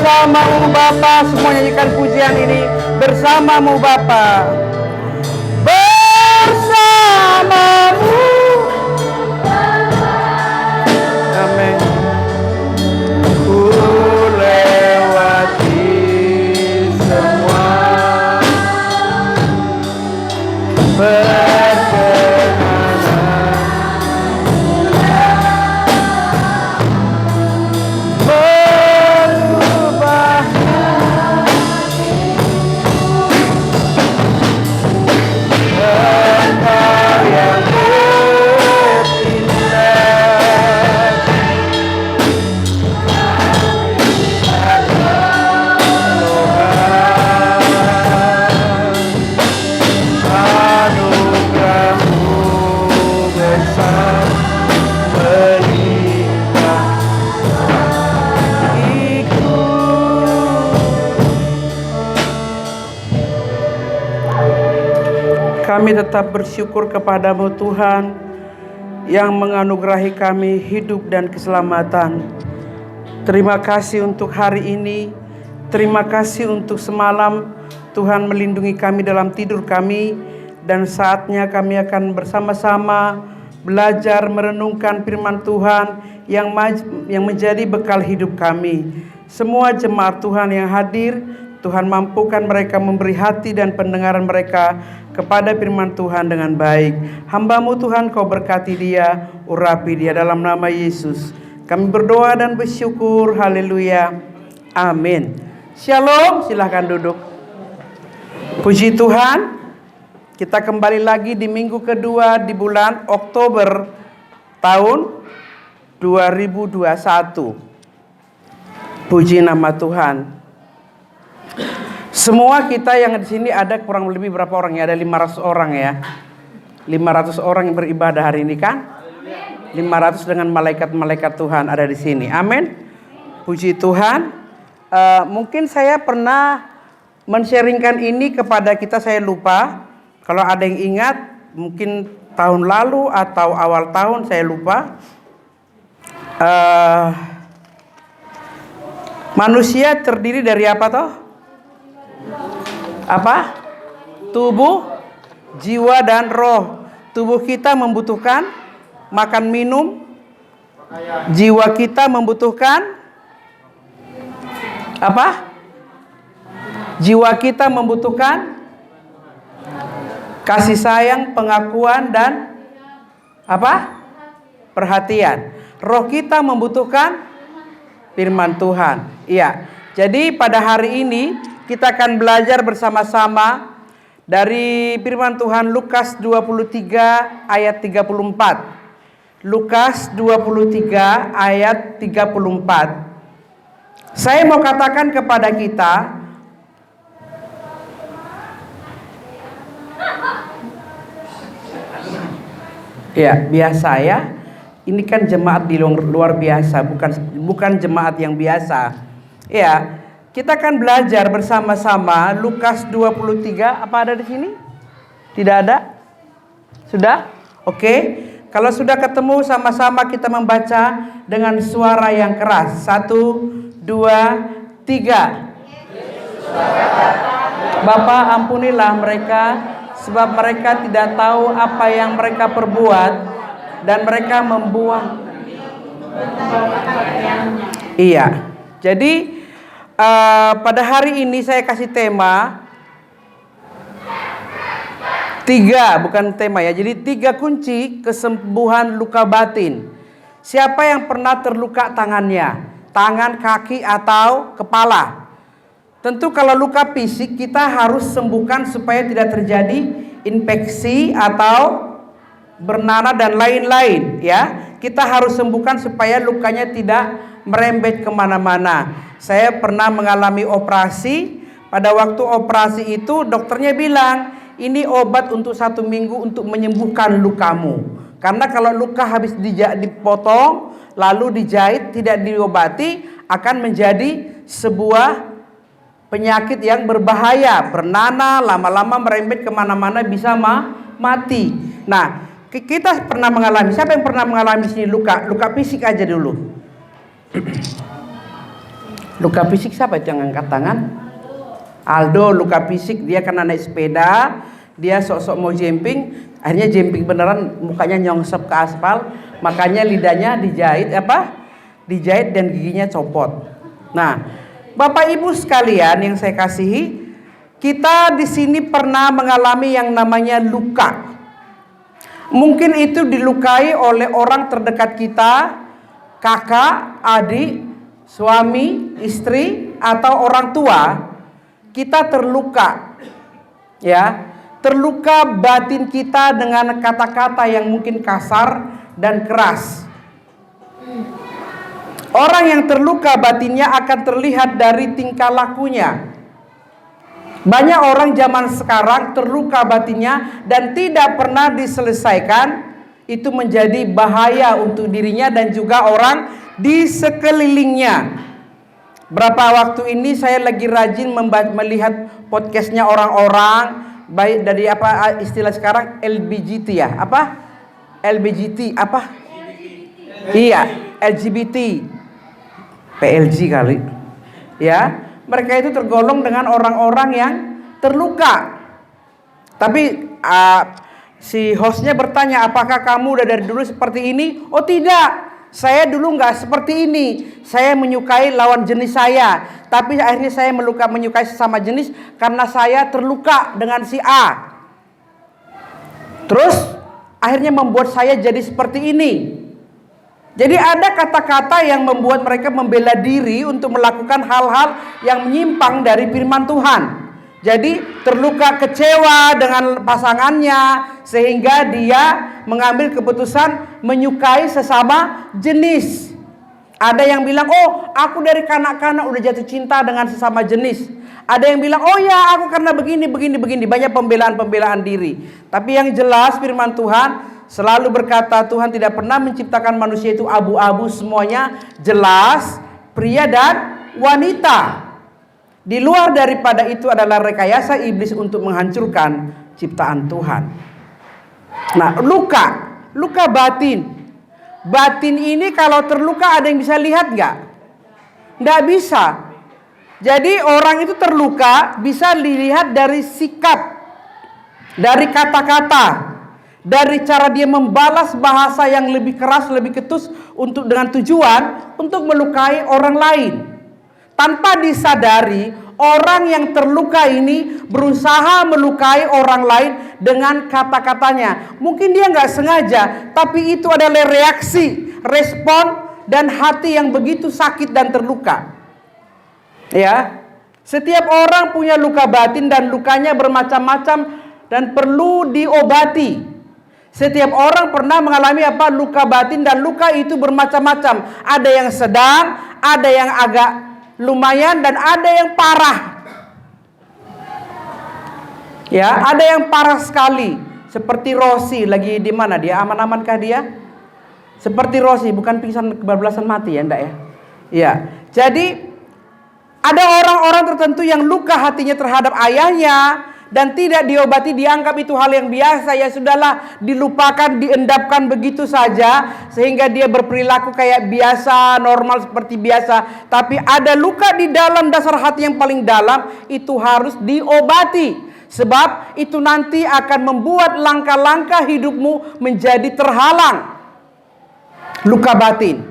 bersamamu Bapa, semua nyanyikan pujian ini bersamamu Bapa. Bersamamu. Amin. Ku lewati semua kami tetap bersyukur kepadamu Tuhan yang menganugerahi kami hidup dan keselamatan. Terima kasih untuk hari ini. Terima kasih untuk semalam Tuhan melindungi kami dalam tidur kami. Dan saatnya kami akan bersama-sama belajar merenungkan firman Tuhan yang menjadi bekal hidup kami. Semua jemaat Tuhan yang hadir, Tuhan mampukan mereka memberi hati dan pendengaran mereka kepada firman Tuhan dengan baik. Hamba-Mu Tuhan, Kau berkati dia, urapi dia dalam nama Yesus. Kami berdoa dan bersyukur. Haleluya. Amin. Shalom, silahkan duduk. Puji Tuhan, kita kembali lagi di minggu kedua di bulan Oktober tahun 2021. Puji nama Tuhan. Semua kita yang di sini ada kurang lebih berapa orang ya? Ada 500 orang ya. 500 orang yang beribadah hari ini kan? 500 dengan malaikat-malaikat Tuhan ada di sini. Amin. Puji Tuhan. Mungkin saya pernah men-sharingkan ini kepada kita, saya lupa. Kalau ada yang ingat, mungkin tahun lalu atau awal tahun, saya lupa. Manusia terdiri dari apa toh? Apa? Tubuh, jiwa dan roh. Tubuh kita membutuhkan makan minum. Jiwa kita membutuhkan apa? Jiwa kita membutuhkan kasih sayang, pengakuan dan apa? Perhatian. Roh kita membutuhkan firman Tuhan. Iya. Jadi pada hari ini kita akan belajar bersama-sama dari firman Tuhan Lukas 23 ayat 34. Lukas 23 ayat 34. Saya mau katakan kepada kita, ya biasa ya, ini kan jemaat di luar biasa, bukan jemaat yang biasa. Ya. Kita akan belajar bersama-sama Lukas 23. Apa ada di sini? Tidak ada? Sudah? Oke. Kalau sudah ketemu, sama-sama kita membaca dengan suara yang keras. 1, 2, 3. Bapa, ampunilah mereka, sebab mereka tidak tahu apa yang mereka perbuat, dan mereka membuang. Iya. Jadi pada hari ini saya kasih tema 3, bukan tema ya. Jadi 3 kunci kesembuhan luka batin. Siapa yang pernah terluka tangannya? Tangan, kaki, atau kepala? Tentu kalau luka fisik kita harus sembuhkan supaya tidak terjadi infeksi atau bernanah dan lain-lain ya. Kita harus sembuhkan supaya lukanya tidak merembet kemana-mana. Saya pernah mengalami operasi. Pada waktu operasi itu dokternya bilang, ini obat untuk 1 minggu untuk menyembuhkan lukamu. Karena kalau luka habis dipotong lalu dijahit tidak diobati, akan menjadi sebuah penyakit yang berbahaya, bernanah, lama-lama merembet kemana-mana, bisa mati. Nah, kita pernah mengalami. Siapa yang pernah mengalami sini luka fisik aja dulu? Luka fisik siapa itu yang angkat tangan? Aldo. Luka fisik dia karena naik sepeda, dia sok-sok mau jumping, akhirnya jumping beneran, mukanya nyongsep ke aspal, makanya lidahnya dijahit dijahit dan giginya copot. Nah, Bapak Ibu sekalian yang saya kasihi, kita di sini pernah mengalami yang namanya luka. Mungkin itu dilukai oleh orang terdekat kita, kakak, adik, suami, istri, atau orang tua. Kita terluka, ya, terluka batin kita dengan kata-kata yang mungkin kasar dan keras. Orang yang terluka batinnya akan terlihat dari tingkah lakunya. Banyak orang zaman sekarang terluka batinnya dan tidak pernah diselesaikan. Itu menjadi bahaya untuk dirinya dan juga orang di sekelilingnya. Berapa waktu ini saya lagi rajin melihat podcastnya orang-orang, baik dari apa istilah sekarang LBGT ya, apa? LBGT apa? Iya, LGBT, PLG kali. Ya, mereka itu tergolong dengan orang-orang yang terluka. Tapi si hostnya bertanya, apakah kamu udah dari dulu seperti ini? Oh tidak, saya dulu nggak seperti ini. Saya menyukai lawan jenis saya, tapi akhirnya saya menyukai sesama jenis karena saya terluka dengan si A. Terus akhirnya membuat saya jadi seperti ini. Jadi ada kata-kata yang membuat mereka membela diri untuk melakukan hal-hal yang menyimpang dari firman Tuhan. Jadi terluka kecewa dengan pasangannya sehingga dia mengambil keputusan menyukai sesama jenis. Ada yang bilang, oh aku dari kanak-kanak udah jatuh cinta dengan sesama jenis. Ada yang bilang, oh ya aku karena begini. Banyak pembelaan diri. Tapi yang jelas firman Tuhan selalu berkata, Tuhan tidak pernah menciptakan manusia itu abu-abu, semuanya jelas, pria dan wanita. Di luar daripada itu adalah rekayasa iblis untuk menghancurkan ciptaan Tuhan. Nah, luka batin. Batin ini kalau terluka ada yang bisa lihat nggak? Nggak bisa. Jadi orang itu terluka bisa dilihat dari sikap, dari kata-kata, dari cara dia membalas bahasa yang lebih keras, lebih ketus dengan tujuan untuk melukai orang lain. Tanpa disadari, orang yang terluka ini berusaha melukai orang lain dengan kata-katanya. Mungkin dia nggak sengaja, tapi itu adalah reaksi, respon, dan hati yang begitu sakit dan terluka. Ya, setiap orang punya luka batin dan lukanya bermacam-macam dan perlu diobati. Setiap orang pernah mengalami luka batin dan luka itu bermacam-macam. Ada yang sedang, ada yang agak lumayan, dan ada yang parah. Ya, ada yang parah sekali. Seperti Rosi, lagi di mana dia? Aman-amankah dia? Seperti Rosi, bukan pingsan kebablasan mati ya, enggak ya? Ya. Jadi ada orang-orang tertentu yang luka hatinya terhadap ayahnya dan tidak diobati, dianggap itu hal yang biasa. Ya sudahlah, dilupakan, diendapkan begitu saja sehingga dia berperilaku kayak biasa, normal seperti biasa. Tapi ada luka di dalam dasar hati yang paling dalam, itu harus diobati. Sebab itu nanti akan membuat langkah-langkah hidupmu menjadi terhalang. Luka batin.